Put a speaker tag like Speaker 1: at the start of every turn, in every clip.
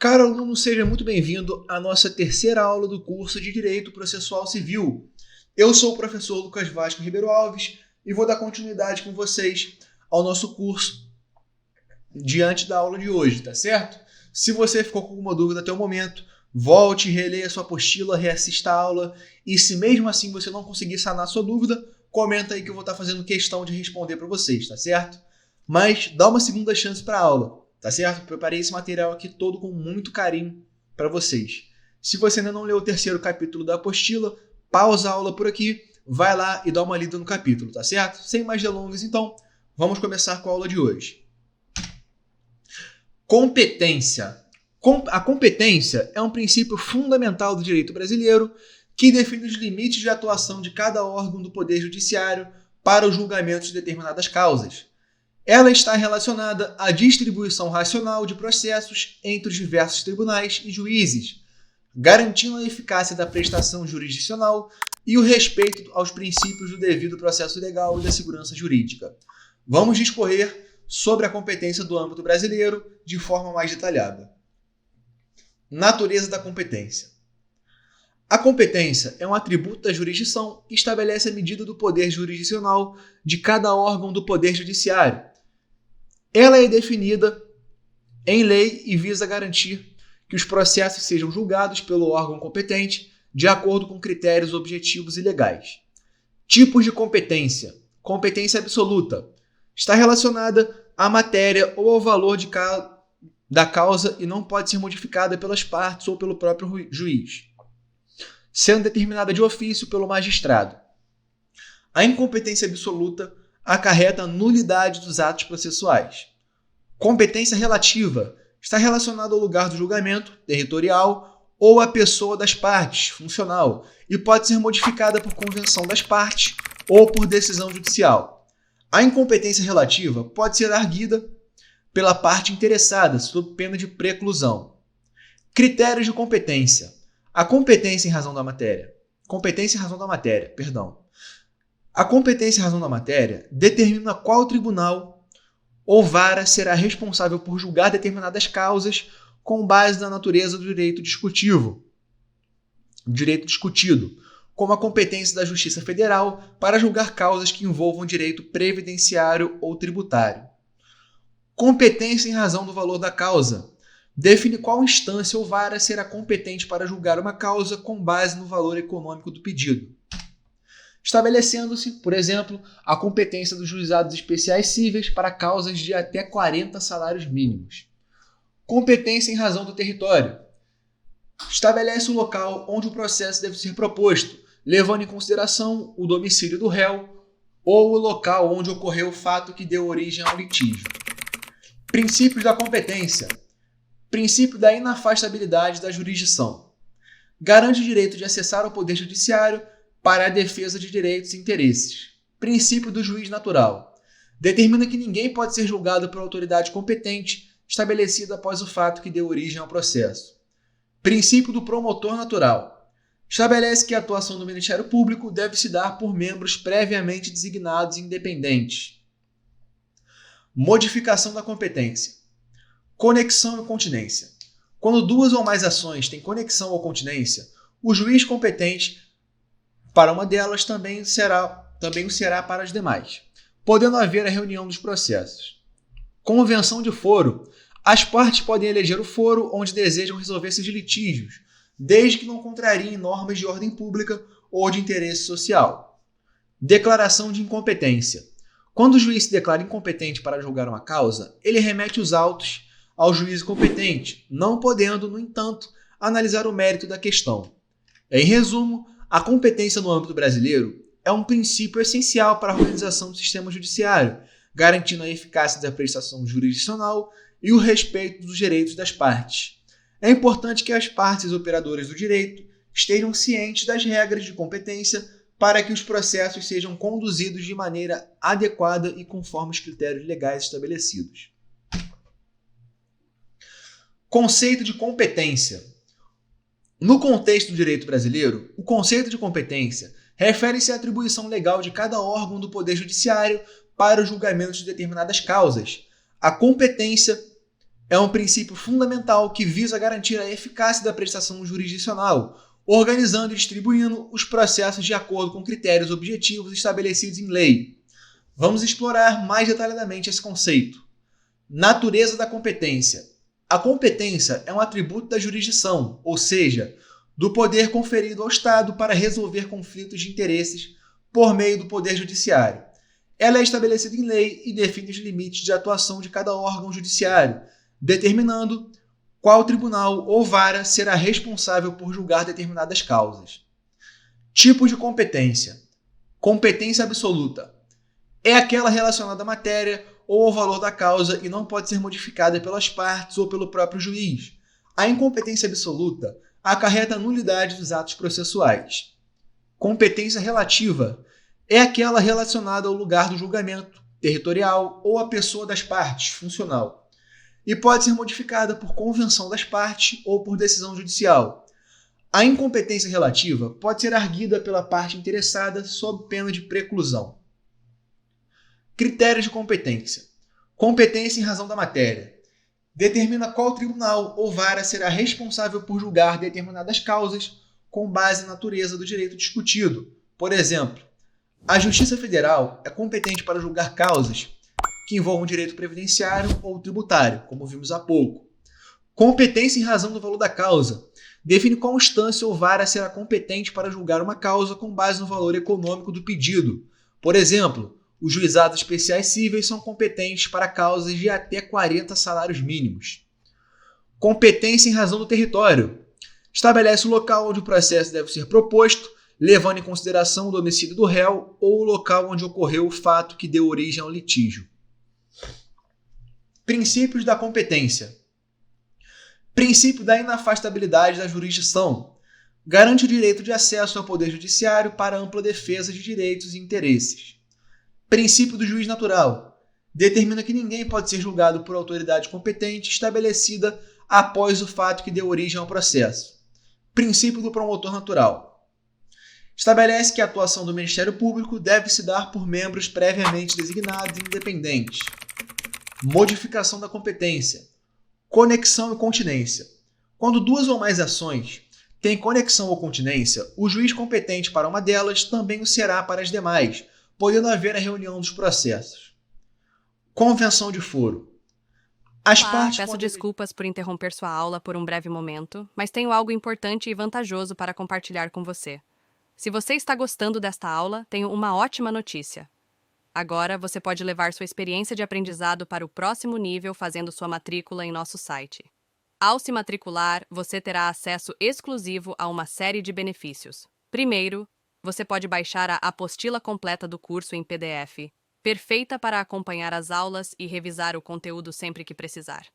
Speaker 1: Caro aluno, seja muito bem-vindo à nossa terceira aula do curso de Direito Processual Civil. Eu sou o professor Lucas Vasco Ribeiro Alves e vou dar continuidade com vocês ao nosso curso diante da aula de hoje, tá certo? Se você ficou com alguma dúvida até o momento, volte, releia sua apostila, reassista a aula e se mesmo assim você não conseguir sanar sua dúvida, comenta aí que eu vou estar fazendo questão de responder para vocês, tá certo? Mas dá uma segunda chance para a aula. Tá certo? Preparei esse material aqui todo com muito carinho para vocês. Se você ainda não leu o terceiro capítulo da apostila, pausa a aula por aqui, vai lá e dá uma lida no capítulo, tá certo? Sem mais delongas, então, vamos começar com a aula de hoje. Competência. A competência é um princípio fundamental do direito brasileiro que define os limites de atuação de cada órgão do Poder Judiciário para o julgamento de determinadas causas. Ela está relacionada à distribuição racional de processos entre os diversos tribunais e juízes, garantindo a eficácia da prestação jurisdicional e o respeito aos princípios do devido processo legal e da segurança jurídica. Vamos discorrer sobre a competência do âmbito brasileiro de forma mais detalhada. Natureza da competência. A competência é um atributo da jurisdição que estabelece a medida do poder jurisdicional de cada órgão do Poder Judiciário. Ela é definida em lei e visa garantir que os processos sejam julgados pelo órgão competente de acordo com critérios objetivos e legais. Tipos de competência. Competência absoluta. Está relacionada à matéria ou ao valor da causa e não pode ser modificada pelas partes ou pelo próprio juiz, sendo determinada de ofício pelo magistrado. A incompetência absoluta acarreta a nulidade dos atos processuais. Competência relativa está relacionada ao lugar do julgamento, territorial, ou à pessoa das partes, funcional, e pode ser modificada por convenção das partes ou por decisão judicial. A incompetência relativa pode ser arguida pela parte interessada, sob pena de preclusão. Critérios de competência. A competência em razão da matéria. A competência em razão da matéria determina qual tribunal ou vara será responsável por julgar determinadas causas com base na natureza do direito discutido, como a competência da Justiça Federal para julgar causas que envolvam direito previdenciário ou tributário. Competência em razão do valor da causa. Define qual instância ou vara será competente para julgar uma causa com base no valor econômico do pedido, estabelecendo-se, por exemplo, a competência dos juizados especiais cíveis para causas de até 40 salários mínimos. Competência em razão do território. Estabelece o local onde o processo deve ser proposto, levando em consideração o domicílio do réu ou o local onde ocorreu o fato que deu origem ao litígio. Princípios da competência. Princípio da inafastabilidade da jurisdição. Garante o direito de acessar ao Poder Judiciário para a defesa de direitos e interesses. Princípio do juiz natural. Determina que ninguém pode ser julgado por autoridade competente estabelecida após o fato que deu origem ao processo. Princípio do promotor natural. Estabelece que a atuação do Ministério Público deve se dar por membros previamente designados e independentes. Modificação da competência. Conexão e continência. Quando duas ou mais ações têm conexão ou continência, o juiz competente para uma delas também o será para as demais, podendo haver a reunião dos processos. Convenção de foro. As partes podem eleger o foro onde desejam resolver seus litígios, desde que não contrariem normas de ordem pública ou de interesse social. Declaração de incompetência. Quando o juiz se declara incompetente para julgar uma causa, ele remete os autos ao juiz competente, não podendo, no entanto, analisar o mérito da questão. Em resumo, a competência no âmbito brasileiro é um princípio essencial para a organização do sistema judiciário, garantindo a eficácia da prestação jurisdicional e o respeito dos direitos das partes. É importante que as partes operadoras do direito estejam cientes das regras de competência para que os processos sejam conduzidos de maneira adequada e conforme os critérios legais estabelecidos. Conceito de competência. No contexto do direito brasileiro, o conceito de competência refere-se à atribuição legal de cada órgão do Poder Judiciário para o julgamento de determinadas causas. A competência é um princípio fundamental que visa garantir a eficácia da prestação jurisdicional, organizando e distribuindo os processos de acordo com critérios objetivos estabelecidos em lei. Vamos explorar mais detalhadamente esse conceito. Natureza da competência. A competência é um atributo da jurisdição, ou seja, do poder conferido ao Estado para resolver conflitos de interesses por meio do Poder Judiciário. Ela é estabelecida em lei e define os limites de atuação de cada órgão judiciário, determinando qual tribunal ou vara será responsável por julgar determinadas causas. Tipos de competência. Competência absoluta. É aquela relacionada à matéria ou ao valor da causa e não pode ser modificada pelas partes ou pelo próprio juiz. A incompetência absoluta acarreta a nulidade dos atos processuais. Competência relativa é aquela relacionada ao lugar do julgamento, territorial ou à pessoa das partes, funcional, e pode ser modificada por convenção das partes ou por decisão judicial. A incompetência relativa pode ser arguida pela parte interessada sob pena de preclusão. Critérios de competência. Competência em razão da matéria. Determina qual tribunal ou vara será responsável por julgar determinadas causas com base na natureza do direito discutido. Por exemplo, a Justiça Federal é competente para julgar causas que envolvam direito previdenciário ou tributário, como vimos há pouco. Competência em razão do valor da causa. Define qual instância ou vara será competente para julgar uma causa com base no valor econômico do pedido. Por exemplo, os juizados especiais cíveis são competentes para causas de até 40 salários mínimos. Competência em razão do território. Estabelece o local onde o processo deve ser proposto, levando em consideração o domicílio do réu ou o local onde ocorreu o fato que deu origem ao litígio. Princípios da competência. Princípio da inafastabilidade da jurisdição. Garante o direito de acesso ao Poder Judiciário para ampla defesa de direitos e interesses. Princípio do juiz natural. Determina que ninguém pode ser julgado por autoridade competente estabelecida após o fato que deu origem ao processo. Princípio do promotor natural. Estabelece que a atuação do Ministério Público deve se dar por membros previamente designados e independentes. Modificação da competência. Conexão e continência. Quando duas ou mais ações têm conexão ou continência, o juiz competente para uma delas também o será para as demais, podendo haver a reunião dos processos. Convenção de foro.
Speaker 2: Peço desculpas por interromper sua aula por um breve momento, mas tenho algo importante e vantajoso para compartilhar com você. Se você está gostando desta aula, tenho uma ótima notícia. Agora você pode levar sua experiência de aprendizado para o próximo nível fazendo sua matrícula em nosso site. Ao se matricular, você terá acesso exclusivo a uma série de benefícios. Primeiro, você pode baixar a apostila completa do curso em PDF, perfeita para acompanhar as aulas e revisar o conteúdo sempre que precisar.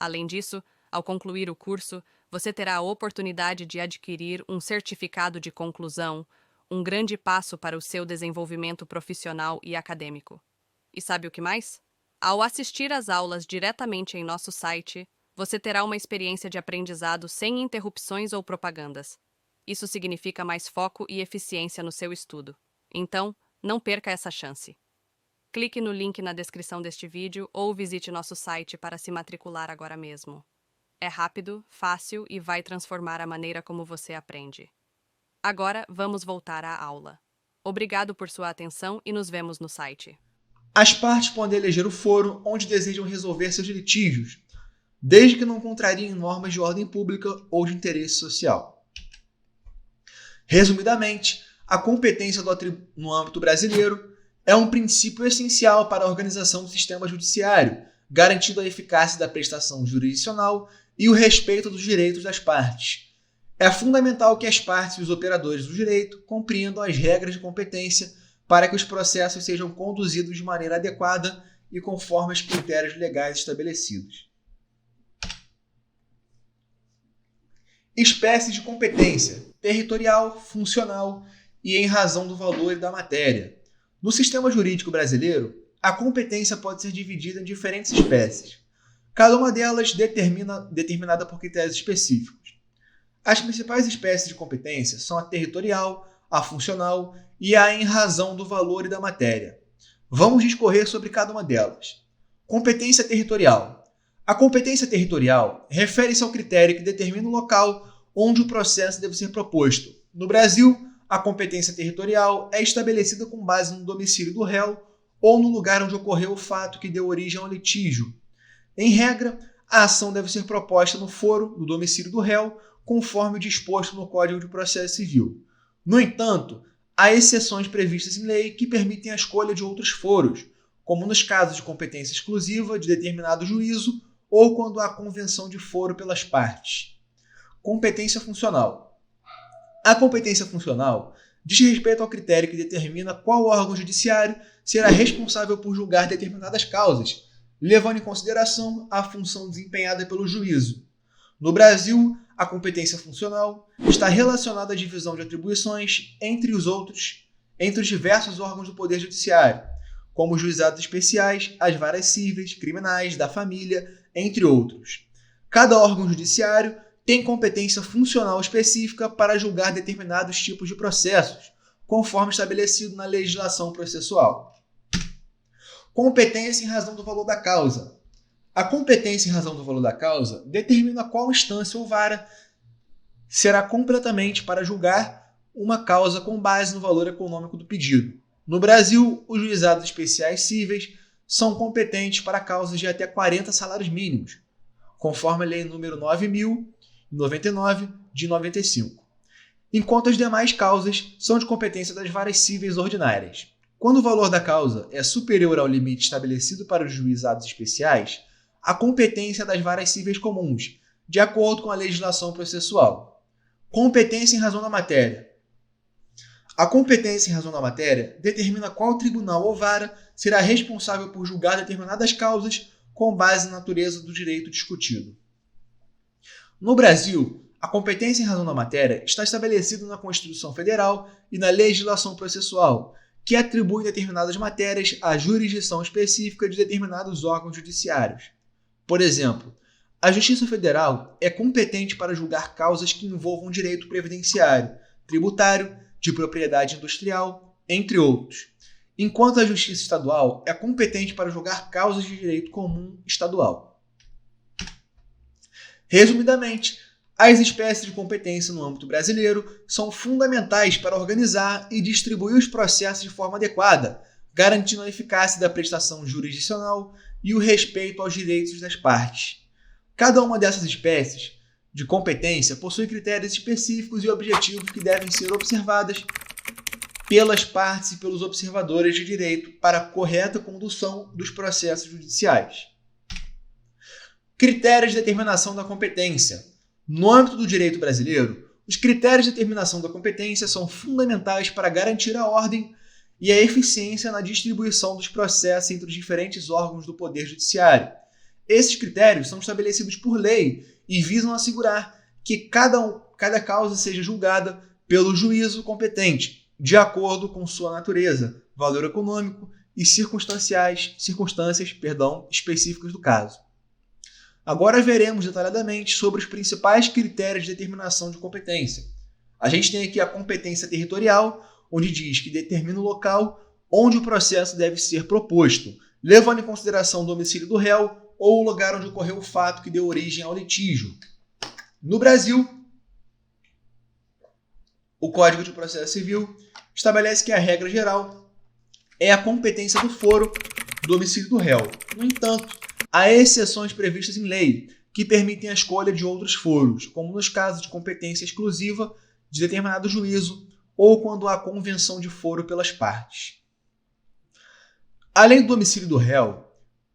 Speaker 2: Além disso, ao concluir o curso, você terá a oportunidade de adquirir um certificado de conclusão, um grande passo para o seu desenvolvimento profissional e acadêmico. E sabe o que mais? Ao assistir às aulas diretamente em nosso site, você terá uma experiência de aprendizado sem interrupções ou propagandas. Isso significa mais foco e eficiência no seu estudo. Então, não perca essa chance. Clique no link na descrição deste vídeo ou visite nosso site para se matricular agora mesmo. É rápido, fácil e vai transformar a maneira como você aprende. Agora, vamos voltar à aula. Obrigado por sua atenção e nos vemos no site.
Speaker 1: As partes podem eleger o foro onde desejam resolver seus litígios, desde que não contrariem normas de ordem pública ou de interesse social. Resumidamente, a competência no âmbito brasileiro é um princípio essencial para a organização do sistema judiciário, garantindo a eficácia da prestação jurisdicional e o respeito dos direitos das partes. É fundamental que as partes e os operadores do direito compreendam as regras de competência para que os processos sejam conduzidos de maneira adequada e conforme os critérios legais estabelecidos. Espécies de competência: territorial, funcional e em razão do valor e da matéria. No sistema jurídico brasileiro, a competência pode ser dividida em diferentes espécies, cada uma delas determinada por critérios específicos. As principais espécies de competência são a territorial, a funcional e a em razão do valor e da matéria. Vamos discorrer sobre cada uma delas. Competência territorial. A competência territorial refere-se ao critério que determina o local onde o processo deve ser proposto. No Brasil, a competência territorial é estabelecida com base no domicílio do réu ou no lugar onde ocorreu o fato que deu origem ao litígio. Em regra, a ação deve ser proposta no foro do domicílio do réu, conforme o disposto no Código de Processo Civil. No entanto, há exceções previstas em lei que permitem a escolha de outros foros, como nos casos de competência exclusiva de determinado juízo ou quando há convenção de foro pelas partes. Competência funcional. A competência funcional diz respeito ao critério que determina qual órgão judiciário será responsável por julgar determinadas causas, levando em consideração a função desempenhada pelo juízo. No Brasil, a competência funcional está relacionada à divisão de atribuições entre os diversos órgãos do Poder Judiciário, como os juizados especiais, as varas cíveis, criminais, da família, entre outros. Cada órgão judiciário tem competência funcional específica para julgar determinados tipos de processos, conforme estabelecido na legislação processual. Competência em razão do valor da causa. A competência em razão do valor da causa determina qual instância ou vara será completamente para julgar uma causa com base no valor econômico do pedido. No Brasil, os juizados especiais cíveis são competentes para causas de até 40 salários mínimos, conforme a Lei nº 9.099, de 95, enquanto as demais causas são de competência das varas cíveis ordinárias. Quando o valor da causa é superior ao limite estabelecido para os juizados especiais, a competência das varas cíveis comuns, de acordo com a legislação processual. Competência em razão da matéria. A competência em razão da matéria determina qual tribunal ou vara será responsável por julgar determinadas causas com base na natureza do direito discutido. No Brasil, a competência em razão da matéria está estabelecida na Constituição Federal e na legislação processual, que atribui determinadas matérias à jurisdição específica de determinados órgãos judiciários. Por exemplo, a Justiça Federal é competente para julgar causas que envolvam direito previdenciário, tributário, de propriedade industrial, entre outros, enquanto a Justiça Estadual é competente para julgar causas de direito comum estadual. Resumidamente, as espécies de competência no âmbito brasileiro são fundamentais para organizar e distribuir os processos de forma adequada, garantindo a eficácia da prestação jurisdicional e o respeito aos direitos das partes. Cada uma dessas espécies de competência possui critérios específicos e objetivos que devem ser observados pelas partes e pelos observadores de direito para a correta condução dos processos judiciais. Critérios de determinação da competência. No âmbito do direito brasileiro, os critérios de determinação da competência são fundamentais para garantir a ordem e a eficiência na distribuição dos processos entre os diferentes órgãos do Poder Judiciário. Esses critérios são estabelecidos por lei e visam assegurar que cada causa seja julgada pelo juízo competente, de acordo com sua natureza, valor econômico e circunstâncias específicas do caso. Agora veremos detalhadamente sobre os principais critérios de determinação de competência. A gente tem aqui a competência territorial, onde diz que determina o local onde o processo deve ser proposto, levando em consideração o domicílio do réu ou o lugar onde ocorreu o fato que deu origem ao litígio. No Brasil, o Código de Processo Civil estabelece que a regra geral é a competência do foro do domicílio do réu. No entanto, há exceções previstas em lei que permitem a escolha de outros foros, como nos casos de competência exclusiva de determinado juízo ou quando há convenção de foro pelas partes. Além do domicílio do réu,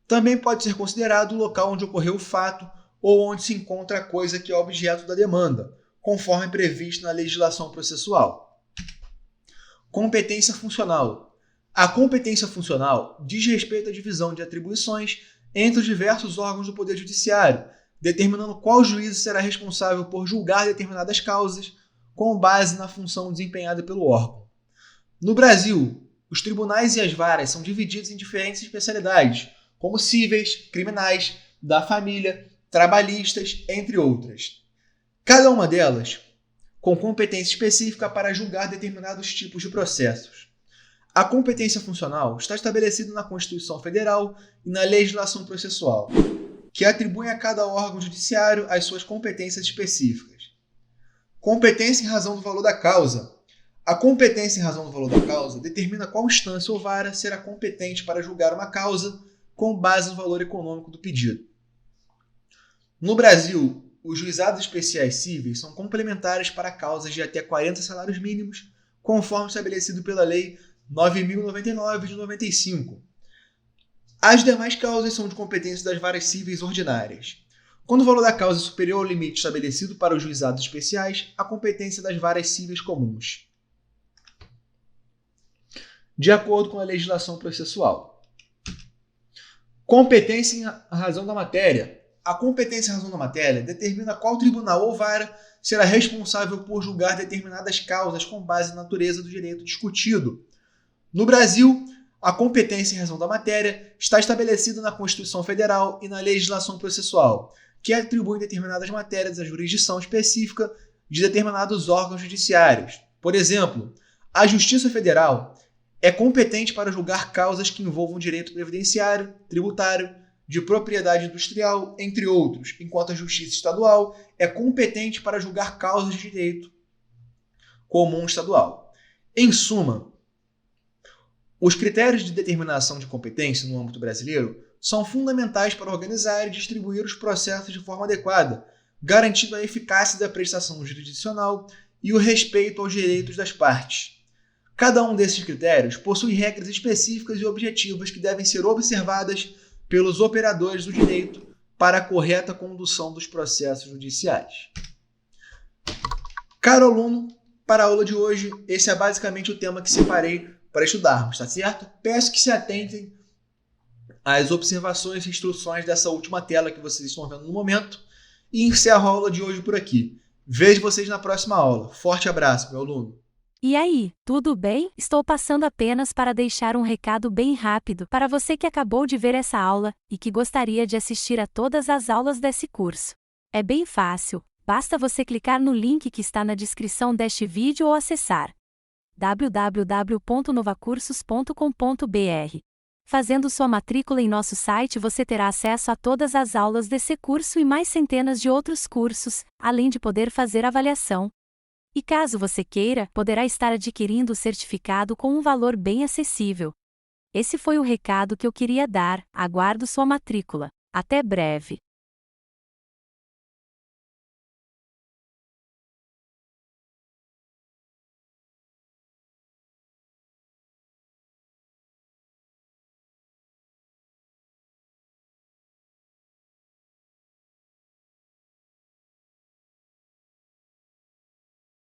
Speaker 1: também pode ser considerado o local onde ocorreu o fato ou onde se encontra a coisa que é objeto da demanda, conforme previsto na legislação processual. Competência funcional. A competência funcional diz respeito à divisão de atribuições entre os diversos órgãos do Poder Judiciário, determinando qual juízo será responsável por julgar determinadas causas com base na função desempenhada pelo órgão. No Brasil, os tribunais e as varas são divididos em diferentes especialidades, como cíveis, criminais, da família, trabalhistas, entre outras. Cada uma delas com competência específica para julgar determinados tipos de processos. A competência funcional está estabelecida na Constituição Federal e na legislação processual. que atribuem a cada órgão judiciário as suas competências específicas. Competência em razão do valor da causa. A competência em razão do valor da causa determina qual instância ou vara será competente para julgar uma causa com base no valor econômico do pedido. No Brasil, os juizados especiais cíveis são complementares para causas de até 40 salários mínimos, conforme estabelecido pela Lei 9.099 de 95. As demais causas são de competência das varas cíveis ordinárias. Quando o valor da causa é superior ao limite estabelecido para os juizados especiais, a competência das varas cíveis comuns. De acordo com a legislação processual. Competência em razão da matéria. A competência em razão da matéria determina qual tribunal ou vara será responsável por julgar determinadas causas com base na natureza do direito discutido. No Brasil, a competência em razão da matéria está estabelecida na Constituição Federal e na legislação processual, que atribuem determinadas matérias à jurisdição específica de determinados órgãos judiciários. Por exemplo, a Justiça Federal é competente para julgar causas que envolvam direito previdenciário, tributário, de propriedade industrial, entre outros, enquanto a Justiça Estadual é competente para julgar causas de direito comum estadual. Em suma, os critérios de determinação de competência no âmbito brasileiro são fundamentais para organizar e distribuir os processos de forma adequada, garantindo a eficácia da prestação jurisdicional e o respeito aos direitos das partes. Cada um desses critérios possui regras específicas e objetivas que devem ser observadas pelos operadores do direito para a correta condução dos processos judiciais. Caro aluno, para a aula de hoje, esse é basicamente o tema que separei para estudarmos, tá certo? Peço que se atentem às observações e instruções dessa última tela que vocês estão vendo no momento e encerro a aula de hoje por aqui. Vejo vocês na próxima aula. Forte abraço, meu aluno.
Speaker 3: E aí, tudo bem? Estou passando apenas para deixar um recado bem rápido para você que acabou de ver essa aula e que gostaria de assistir a todas as aulas desse curso. É bem fácil, basta você clicar no link que está na descrição deste vídeo ou acessar www.novacursos.com.br. Fazendo sua matrícula em nosso site você terá acesso a todas as aulas desse curso e mais centenas de outros cursos, além de poder fazer avaliação. E caso você queira, poderá estar adquirindo o certificado com um valor bem acessível. Esse foi o recado que eu queria dar, aguardo sua matrícula. Até breve!